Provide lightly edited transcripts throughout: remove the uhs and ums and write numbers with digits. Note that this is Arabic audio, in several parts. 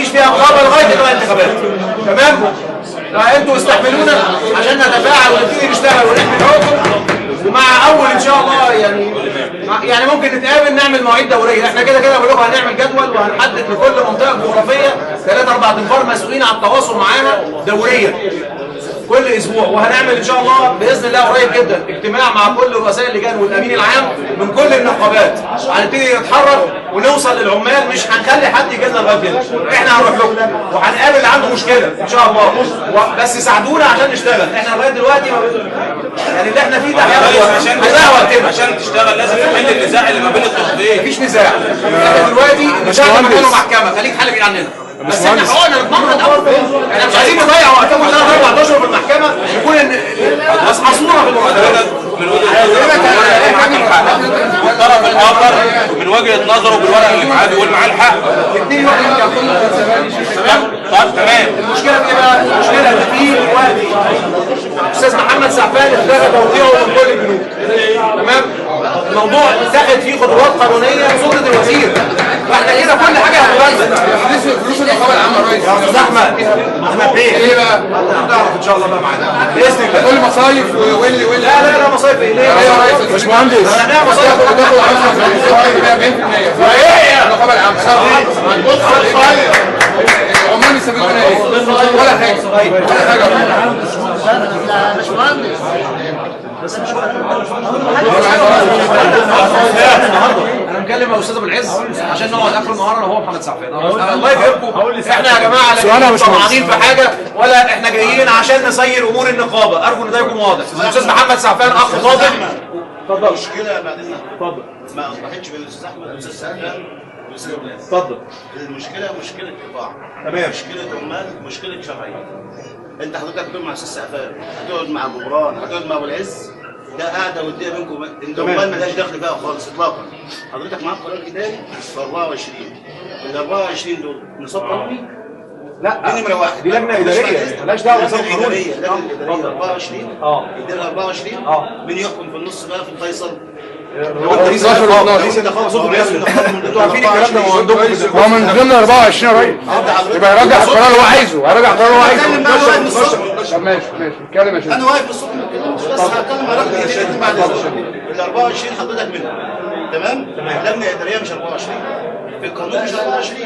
فيش فيها نقابه لغايه الانتخابات. تمام؟ فانتوا استحملونا عشان نتفاعل ونبتدي نشتغل ونحمي حقوقكم، ومع اول ان شاء الله يعني ممكن نتقابل نعمل مواعيد دوريه. احنا كده بقول لكم هنعمل جدول وهنحدد لكل منطقه جغرافيه 3 4 انفار مسؤولين على التواصل معانا دوريا كل اسبوع، وهنعمل ان شاء الله باذن الله قريب جدا اجتماع مع كل رؤساء اللجان والامين العام من كل النقابات. هنبتدي نتحرك ونوصل للعمال، مش هنخلي حد يجينا لغايه كده، احنا هنروح لكم وهنقابل اللي عنده مشكله ان شاء الله، بس ساعدونا عشان نشتغل. احنا لغايه دلوقتي يعني اللي احنا فيه ده عشان تشتغل لازم تحل النزاع اللي ما بين الطرفين. مفيش نزاع. احنا دلوقتي النزاع مكانه محكمه، خليك حل بعيد عننا. بس احنا حقوقنا نضمنها الاول. احنا مش عايزين نضيع وقتنا 3 4 اشهر في المحكمه يكون عصعصونا في المحكمه. والطرف الاخر من وجهه نظره بالورق اللي معاه بيقول معاه الحق. الاثنين واحد تمام؟ طب تمام. المشكله في ايه بقى؟ المشكله ان في دلوقتي استاذ محمد سعفان اتلغى توقيعه من كل البنوك. تمام؟ الموضوع اتخذ فيه خطوات قانونيه بسلطه الوزير. فاحنا كده كل حاجه هتبان. فلوس النقابه العامه يا ريس. يا استاذ احمد فين؟ ايه بقى؟ هنعرف ان شاء الله بقى معانا باذن الله. كل مصايف واللي لا مصايف ايه؟ ليه يا ريس؟ باشمهندس هنعمل مصايف تاخد 40% ايه؟ النقابه العامه العمال يستفيدوا منها ايه؟ ولا حاجه ولا حاجه. باشمهندس بس مش وقت انا مكلم يا استاذ ابو العز عشان نقعد اخر النهار انا وهو محمد سعفان. الله يكرمكم. احنا يا جماعه لا طمعانين في حاجه ولا احنا جايين عشان نسير امور النقابه. ارجو ان ده يكون واضح. الاستاذ محمد سعفان اخ فاضل. اتفضل. مشكله بعدين اتفضل ما اصبحتش بين الاستاذ احمد والاستاذ سعفان والاستاذ ابو العز. اتفضل. المشكله مشكله قطاع. تمام. مشكله عمال، مشكله شرعيه. انت حضرتك هتقعد مع الاستاذ سعفان، هتقعد مع جبران، هتقعد مع ابو العز، ده قاعده وديه بينكم. انت عمال مالهاش دخل فيها خالص اطلاقا. حضرتك معاك قرار اداري في 24 ال 24 دول نصاب قانوني؟ لا دي نمره واحد. دي لجنه اداريه مالهاش دعوه بنظام قانوني. اللجنه الاداريه 24 الاداريه 24 مين يحكم في النص بقى في الفيصل؟ رئيس النقابه صوته بيسمع. انتوا عارفين الكلام ده وعندكم هو من ضمن 24 يا ريس. يبقى يرجع القرار اللي هو عايزه، هيرجع القرار اللي هو عايزه. طب ماشي اتكلم يا شيخ. انا واقف بالصوت ما اتكلمتش، بس هتكلم على رقم اداري بعد ال 24 حضرتك منهم. تمام؟ لجنه اداريه مش 24 في القانون مش 24.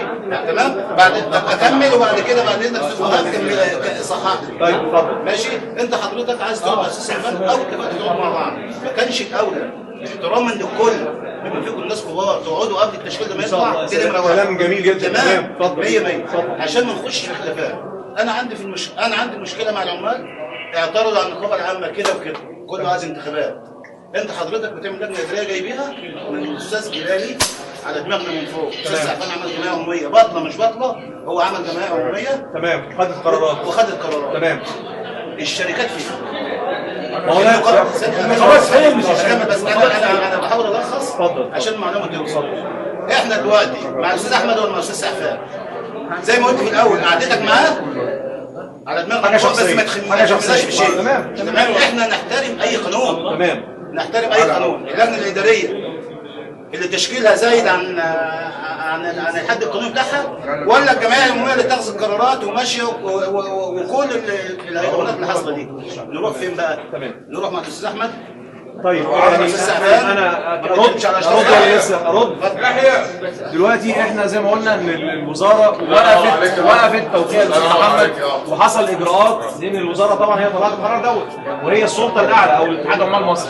تمام؟ بعد اكمل وبعد كده بعد اذنك استاذ وهاب كمل صحح. طيب اتفضل. ماشي؟ انت حضرتك عايز تقعد مع استاذ سعفان او اتفقتوا تقعدوا مع بعض، ما كانش الاولى احتراما للكل بما فيكم الناس كبار تقعدوا قبل التشكيل ده ما يطلع. دي نمره واحد. كلام جميل جدا. تمام؟ اتفضل 100 عشان ما نخش في خلافات. انا عندي مشكله مع العمال اعترضوا على النقابه العامه كده وكده، كله عايز انتخابات. انت حضرتك بتعمل لجنه اداريه جايبيها من الاستاذ جلالي على دماغنا من فوق. الاستاذ سعفان عمل جمعيه عموميه باطله مش باطله، هو عمل جمعيه عموميه تمام. خدت قرارات تمام. الشركات فيها ما هو خلاص بس انا بحاول الخص عشان المعلومه توصل. احنا دلوقتي مع الاستاذ احمد ولا مع الاستاذ سعفان؟ زي ما قلت في الاول قعدتك معاه على دماغنا حاجه شخصيه، بس ما تخليناش في شيء. تمام. احنا نحترم اي قانون. تمام. نحترم اي قانون. اللجنه الاداريه اللي تشكيلها زايد عن الحد القانوني بتاعها، ولا الجمعيه العموميه اللي تاخذ القرارات وماشيه وكل الهيئات اللي حاصله دي. نروح فين بقى؟ تمام. نروح مع الاستاذ احمد. طيب يعني انا ارد دلوقتي. احنا زي ما قلنا ان الوزاره وقفت توقيع الاستاذ محمد وحصل اجراءات، لان الوزاره طبعا هي طلعت القرار دوت وهي السلطه الاعلى او الاتحاد عمال مصر.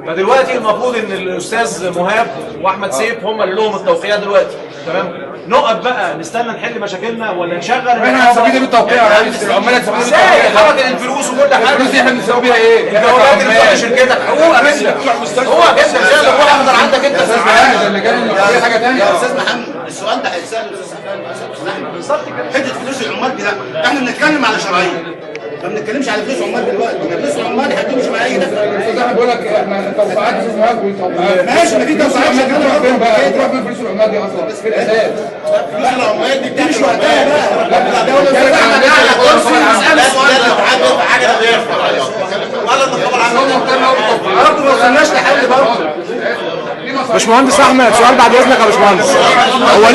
فدلوقتي المفروض ان الاستاذ مهاب واحمد سيف هم اللي لهم التوقيع دلوقتي. تمام. نقف بقى نستنى نحل مشاكلنا ولا نشغل؟ احنا هنستفيد بالتوقيع يا ريس. العمال هتستفيد ازاي؟ حركه الفلوس وكل حاجه. الفلوس دي احنا بنسوي بيها ايه؟ الجوابات اللي بتروح لشركتك حقوقك انت. هو جدا زي ما هو اخضر عندك انت. استاذ محمد اللي كان في حاجه ثانيه. يا استاذ محمد السؤال ده هيتسال الاستاذ سعفان بالظبط كده. حته فلوس العمال دي لا، احنا بنتكلم على شرعيه، ما بنتكلمش على فلوس عمال دلوقتي. فلوس العمال هتمشي مع اي دفع. الاستاذ احمد بيقول لك احنا توقعات استاذ محمد وتوقعات ماشي. ما في توقعات تروح فين بقى؟ تروح فين فلوس العمال دي اصلا في الاساس؟ فلوس العمال دي مش وقتها بقى. لا الدوله بتتكلم على كرسي مساله سؤال حاجه ولا النقابه العامه برضه ما وصلناش لحل برضه. باشمهندس احمد سؤال بعد اذنك يا باشمهندس. هو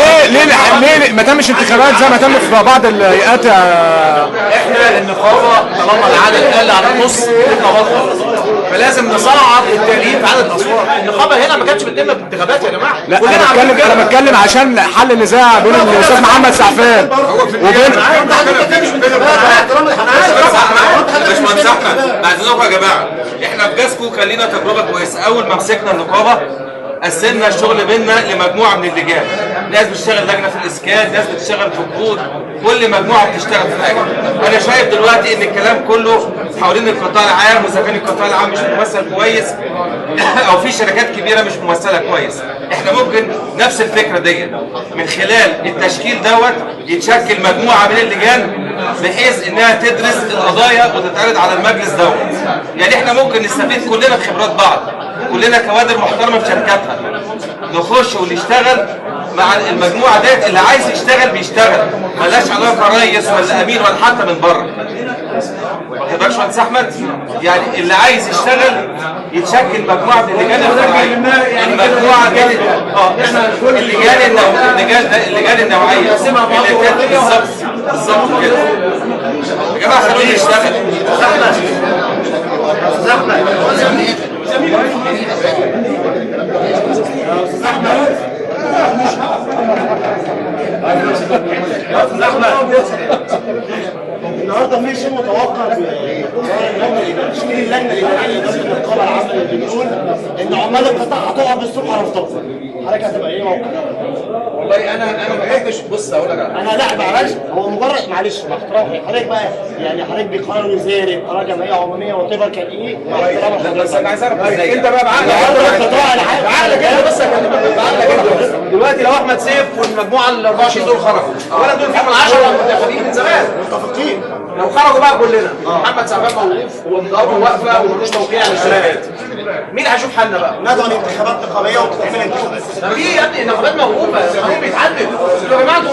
ليه ما تمش انتخابات زي ما تم في بعض الهيئات؟ احنا النقابه طالما العدد قل على النص نقابات، فلازم نصعد التأليف عدد الاصوات. النقابه هنا ما كانتش بتتم بالانتخابات يا جماعه. لا انا بتكلم عشان حل النزاع بين الاستاذ محمد سعفان وبين باشمهندس احمد بعد اذنكم يا جماعه، احنا في جاسكو كان لينا تجربه كويسه. اول ما مسكنا النقابه قسمنا الشغل بينا لمجموعه من اللجان، ناس بتشتغل لجنه في الاسكان، ناس بتشتغل في الجهود، كل مجموعه بتشتغل في حاجه. انا شايف دلوقتي ان الكلام كله حوالين القطاع العام، واذا كان القطاع العام مش ممثل كويس او في شركات كبيره مش ممثله كويس، احنا ممكن نفس الفكره دي من خلال التشكيل يتشكل مجموعه من اللجان بحيث انها تدرس القضايا وتتعرض على المجلس يعني احنا ممكن نستفيد كلنا بخبرات بعض، كلنا كوادر محترمه في شركاتها، نخش ونشتغل مع المجموعه ديت. اللي عايز يشتغل بيشتغل، ملاش علاقه ريس ولا امين ولا حتى من بره. واخد بالك يا باشمهندس احمد؟ يعني اللي عايز يشتغل يتشكل مجموعه من اللجان الفرعيه، المجموعه دي اللجان النوعيه اللي كانت بالظبط كده. يا جماعه خلوني نشتغل. النهارده في شيء متوقع تشكيل اللجنه الاداريه لدرجه النقابه العامه اللي بتقول ان عمال القطاع هتقع بالصبح على الصبح. حضرتك هتبقى ايه موقفك؟ والله انا ما بحبش. بص اقول لك انا لا معلش، هو مجرد معلش مع احترامي حضرتك بقى، يعني حضرتك بقرار وزاري قرار جمعيه عموميه وات كان ايه مع احترام حضرتك. بس انا عايز اعرف انت بقى بعقلك انت بس اكلمك بعقلك انت. دلوقتي لو احمد سيف والمجموعه ال 24 دول خرجوا، اولا دول فيهم ال10 المنتخبين من زمان متفقين. لو خرجوا بقى كلنا محمد سعفان موقوف ومضاربه واقفه وملوش توقيع على الشهادات، مين هيشوف حالنا بقى؟ ندعو لانتخابات نقابيه وتتعمل انتخابات. في يا ابني النقابات موقوفه، القانون بيتعدل. يا جماعه انا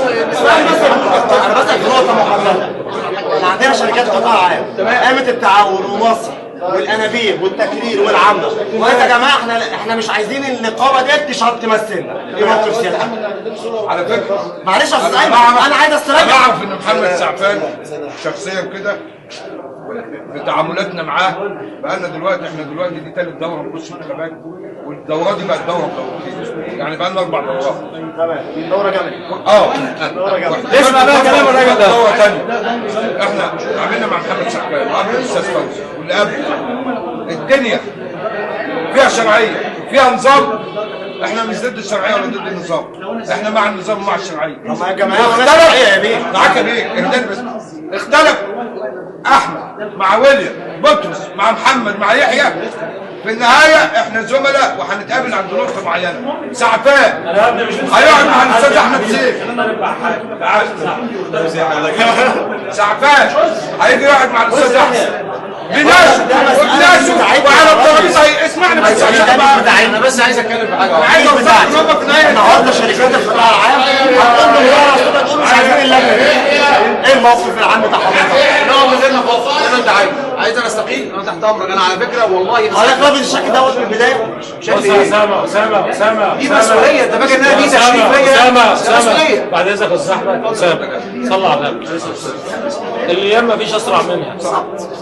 بسال في نقطه محدده. احنا عندنا شركات قطاع عام قامت التعاون ومصر والانابيب والتكرير والعامه، وقالت يا جماعه احنا مش عايزين النقابه ديت تمثلنا. ايه موقف سيادتك؟ على فكره معلش يا استاذ ايمن انا عايز استرجع. انا اعرف ان محمد سعفان شخصيا كده بتعاملاتنا معاه بقالنا دلوقتي، احنا دلوقتي دي ثالث دوره نخش انتخابات، والدورات دي بقت دوره دورتين، يعني بقالنا 4 دورات. تمام. دوره جامده. دوره جامده. ليش بقى كلام الراجل ده؟ دوره ثانيه. احنا عملنا مع محمد سعفان وقبل الاستاذ فوزي واللي قبل. الدنيا فيها شرعيه وفيها نظام. احنا مش ضد الشرعيه ولا ضد النظام، احنا مع النظام ومع الشرعيه. طب يا جماعه اختلف يا بيه. معاك يا بيه اختلف احمد مع ويليام، بطرس مع محمد مع يحيى. في النهايه احنا زملاء وهنتقابل عند نقطه معينه. سعفان هيقعد مع الاستاذ احمد سيف. سعفان هيجي يقعد مع الاستاذ احمد بناس وعلى الترابيزه. اسمعني بس انا بس عايز اتكلم في حاجه. عايز النهارده شركات القطاع العام هتقول له تقول مش عايزين اللجنه. ايه الموقف العام بتاع حضرتك؟ نقعد من غير نقاش زي ما انت عايز انا استقيل. انا تحت امرك. انا على فكره والله حضرتك رافض الشكل دوت من البدايه. اسامه دي مسؤوليه. انت فاكر انها دي تشريف ليا؟ مسؤوليه. بعد اذنك يا استاذ احمد. اسامه صلى على النبي. الايام ما فيش اسرع منها.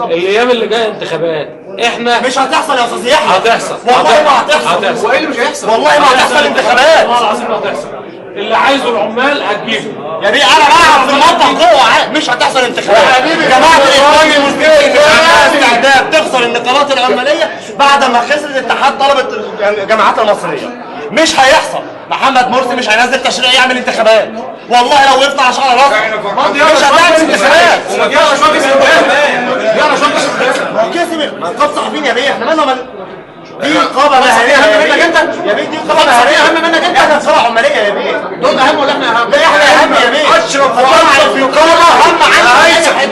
الايام اللي جايه انتخابات. احنا مش هتحصل يا استاذ يحيى. هتحصل والله ما هتحصل. وايه اللي مش هيحصل؟ والله ما هتحصل انتخابات. والله العظيم ما هتحصل. اللي عايزه العمال هتجيبه. يا بيه انا بعرف في المنطقه جوه مش هتحصل انتخابات. جماعه الاخوان المسلمين استعداد تخسر النقابات العماليه بعد ما خسرت اتحاد طلبه الجامعات المصريه. مش هيحصل. محمد مرسي مش هينزل تشريع يعمل انتخابات. والله لو وقفنا على شعر راسه مش هتعمل انتخابات. يلا شوف هو كسب نقابه صحفيين يا بيه. احنا مالنا دي نقابه مهنيه اهم منك انت يا بيه. دي نقابه مهنيه اهم منك انت. احنا نقابه عماليه يا بيه. دول اهم ولا احنا اهم؟ لا احنا اهم يا بيه. اشرف في نقابه اهم عن اي حاجه.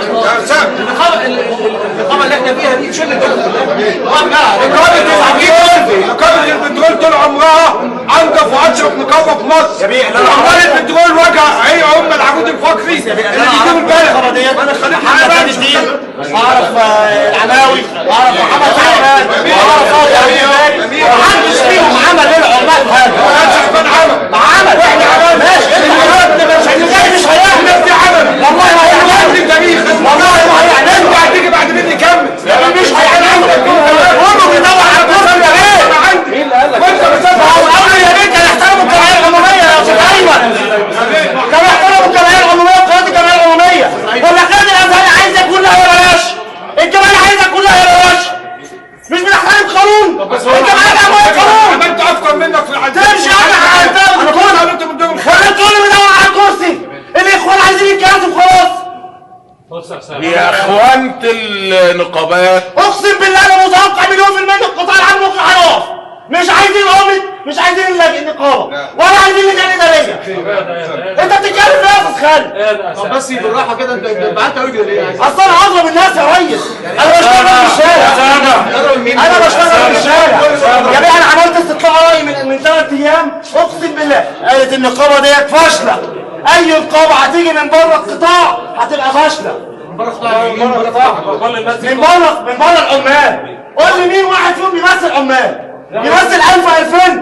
النقابه اللي احنا فيها دي شله نقابه البترول طول عمرها انضف واشرف نقابه في مصر. نقابه البترول هي العمود الفقري اللي بيجيبوا البلد. انا خليك محمد الدين اعرف العماوي واعرف محمد شعبان واعرف محدش فيهم عمل العمال سمعت حاجه. شعبان عمل واحنا عمل ماشي. مش هيعمل دي عمل والله ما هيعمل التاريخ والله ما هيعمل. انت هتيجي بعد مني كمل مش هيعمل كله بيدور على الكرسي يا بيه. مين اللي قال لك؟ وانت بتدور هو الاول يا بيه كان يحترموا الجمعيه العموميه يا استاذ ايمن. كانوا يحترموا الجمعيه العموميه وقياده الجمعيه العموميه. ولا قياده الازهر عايزه كلها يا بلاش. الجمعيه عايزه كلها يا بلاش. مش بنحترم قانون. الجمعيه العموميه قانون. انت افكر منك في العدل تمشي انا انا انت بتدور ولا تقول لي بيدور على الكرسي. الاخوان عايزين يتكلموا خلاص. يا اخوانة النقابات اقسم بالله انا متوقع مليون في المية القطاع العام ممكن هيقف. مش عايزين قومة، مش عايزين النقابة ولا عايزين لجان ادارية. انت بتتكلم في ايه يا استاذ خالد؟ طب بس بالراحه كده، انت بعت قوي كده ليه؟ اصل انا اضرب الناس يا ريس. انا بشتغل في الشارع. انا بشتغل في الشارع يا بيه. انا عملت استطلاع راي من 3 ايام اقسم بالله قالت النقابة ديت فاشلة. اي نقابة هتيجي من بره القطاع هتبقى فاشلة. من بره العمال. قول لي مين واحد فيهم بيمثل عمال؟ يمثل 1000 2000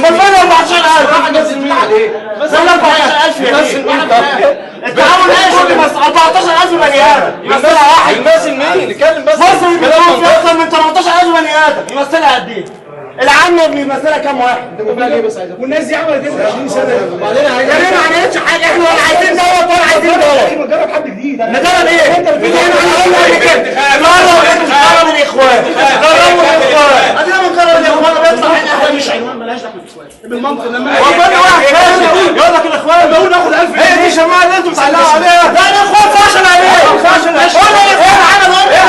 ما فين 14000 ولا 14000 يا بيه. التعاون ايش بس 14000 بني ادم يمثلها واحد. يمثل مين؟ نتكلم بس. مصر بتكون في اكثر من 18000 بني ادم يمثلها قد ايه؟ العم بيمثلها كام واحد؟ والناس دي عملت ايه في 20 سنه؟ وبعدين يا بيه ما عملتش حاجه. احنا ولا عايزين دوت ولا عايزين دوت. نجرب حد جديد. نجرب ايه؟ احنا قلنا قبل كده جربوا الاخوان. جربوا الاخوان. ادينا بنجرب الاخوان بيطلع احنا مش عنوان مالهاش دخل في الاخوان. بالمنطق لما والله واحد يقول لك الاخوان بقول ناخد 1000 جنيه. هي دي شماعه اللي انتوا بتعلقوا عليها. لا الاخوان فاشل عليه. فاشل قول لي الاخوان عملوا ايه؟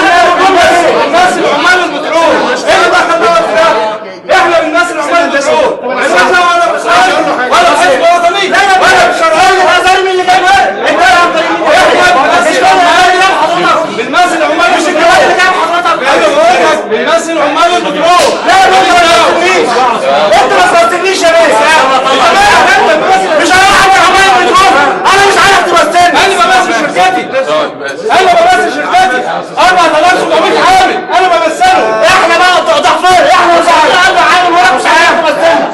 الناس العمال البترول ايه اللي دخل دوت في ده؟ احنا من الناس العمال البترول احنا ولا حزب وطني ولا شرعيه الازهر مين اللي جاب انت يا عم بالناس العمال مش الجمال اللي جاب حضرتك. ايوه بقول لك بالناس العمال البترول. لا انت ما صدقنيش يا بيه. مش هروح عمال بتقول انا مش عارف تمثلني. انا بمثل شركتي انا بمثل شركتي 4700 عامل انا بمثله. احنا بقى ضعفين. احنا مش عامل ولا مش عارف تمثلنا.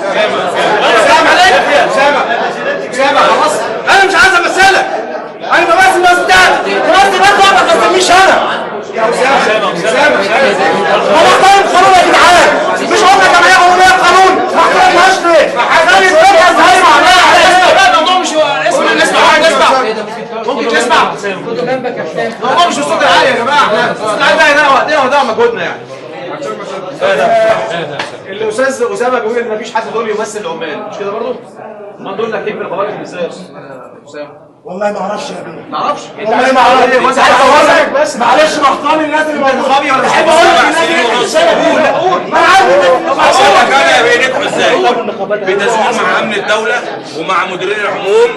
سامع عليك سامع خلاص انا مش عايز امثلك. انا بمثل الناس بتاعتي. تمثل بس ما تمثلنيش انا. انا احترم قانون يا جدعان. مش قلنا جمعيه عموميه قانون ما احترمهاش ليه؟ خلي الدنيا زي ما عليها. الموضوع مش ممكن تسمع. الموضوع مش الصوت العالي يا جماعه. احنا الصوت العالي ده هنا وقتنا وده مجهودنا يعني. الاستاذ اسامه بيقول ان مفيش حد دول يمثل العمال، مش كده برضه؟ ما دول داخلين في القوانين ازاي؟ اسامه والله ما اعرفش يا بيه. ما اعرفش. والله ما اعرفش. عايز اقول لك بس معلش محترم الناس اللي غبي ولا بحب اقول لك الناس اللي قول ما انا عارف. هو كان يا بينكم ازاي؟ بتزوير مع امن الدوله ومع مديرين العموم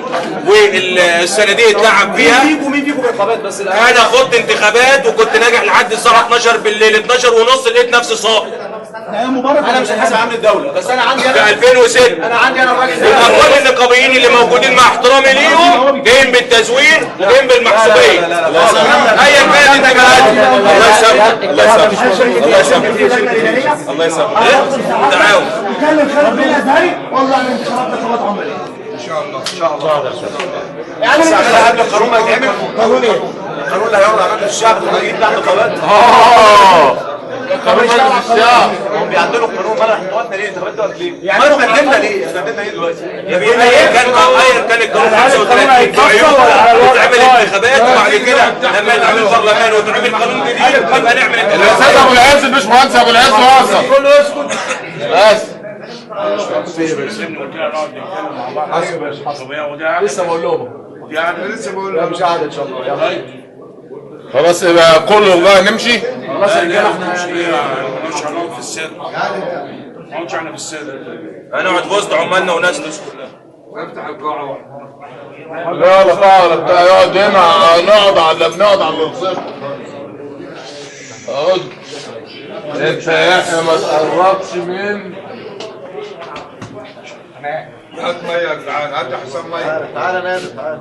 والصناديق اتلعب فيها. مين فيكم بالانتخابات بس؟ انا خدت انتخابات وكنت ناجح لحد الساعه 12 بالليل 12 ونص لقيت نفسي ساقط. انا مش هحاسب امن الدوله بس انا عندي في 2006 انا عندي الراجل يبقى كل النقابيين اللي موجودين مع احترامي ليهم جايين بالتزوير وجايين بالمحسوبيه. ايا كانت انتماءاتهم. الله يسامحك الله يسامحك الله يسامحك الله يسامحك. تعاون. نتكلم خالد بن الازهري والله عن انتخابات نقابات عماليه. ان شاء الله يعني قبل القانون ما يتعمل. قانون ايه؟ القانون اللي هيقعد على مجلس الشعب الخارجيين بتاع النقابات. قانون مجلس الشعب هم بيعدلوا القانون. مالها انتخاباتنا ليه؟ انتخابات دوت ليه؟ يعني ما اتقدمنا ليه؟ اتقدمنا ليه دلوقتي؟ ايا كان القانون 35 في عيوب وتعمل انتخابات وبعد كده لما يتعمل برلمان وتعمل قانون جديد يبقى نعمل انتخابات. الاستاذ ابو العز مش مهندس ابو العز وصل كله يسكت. بس لسه بقول لهم يعني لسه بقول مش قاعد ان شاء الله. يلا خلاص يبقى كله بقى نمشي. خلاص يا رجاله احنا مش هنقعد في السر ما نقعدش احنا في السر. هنقعد في وسط عمالنا وناس كلها. افتح القاعه لا لا خالص بتاع يقعد هنا نقعد على بنقعد على الصفر. اقعد انت يا احنا ما تقربش من هات ميه يا جدعان هات حسام ميه. تعالى نازل تعالى